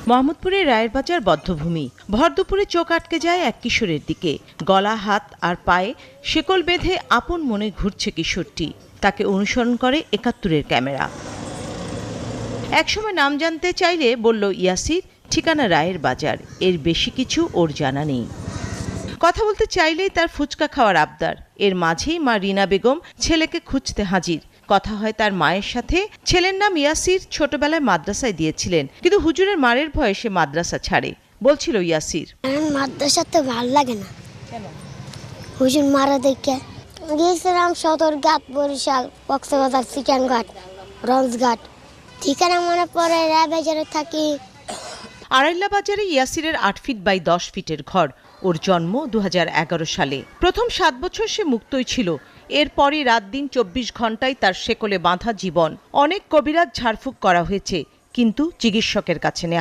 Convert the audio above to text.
মোহাম্মদপুরের রায়েরবাজার বধ্যভূমি। ভর দুপুরে চোখ আটকে যায় এক কিশোরের দিকে। গলা, হাত আর পায়ে শেকল বেঁধে আপন মনে ঘুরছে কিশোরটি। তাকে অনুসরণ করে ৭১-এর ক্যামেরা। একসময় নাম জানতে চাইলে বলল ইয়াসির, ঠিকানা রায়েরবাজার। এর বেশি কিছু ওর জানা নেই। কথা বলতে চাইলেই তার ফুচকা খাওয়ার আবদার। এর মাঝেই মা রিনা বেগম ছেলেকে খুঁজতে হাজির। কথা হয় তার মায়ের সাথে। ছেলের নাম ইয়াসির, ছোটবেলায় মাদ্রাসায় দিয়েছিলেন, কিন্তু হুজুরের মারের ভয়ে সে মাদ্রাসা ছাড়ে। বলছিল ইয়াসির, মাদ্রাসাতে ভাল লাগে না, হুজুর মারা দেখে গিয়েছিলাম সদরঘাট, বরিশাল, কক্সবাজার, চিকেনঘাট, রঞ্জঘাট। ঠিকানা মনে পড়ে রায়বাজারে থাকি। আড়াইল্লা বাজারে ইয়াসিরের ৮ ফিট বাই ১০ ফিটের ঘর। ওর জন্ম ২০১১ সালে। প্রথম ৭ বছর সে মুক্তই ছিল। এরপরই রাত দিন ২৪ ঘন্টায় তার শেকলে বাঁধা জীবন। অনেক কবিরাজ ঝাড়ফুঁক করা হয়েছে, কিন্তু চিকিৎসকের কাছে নেওয়া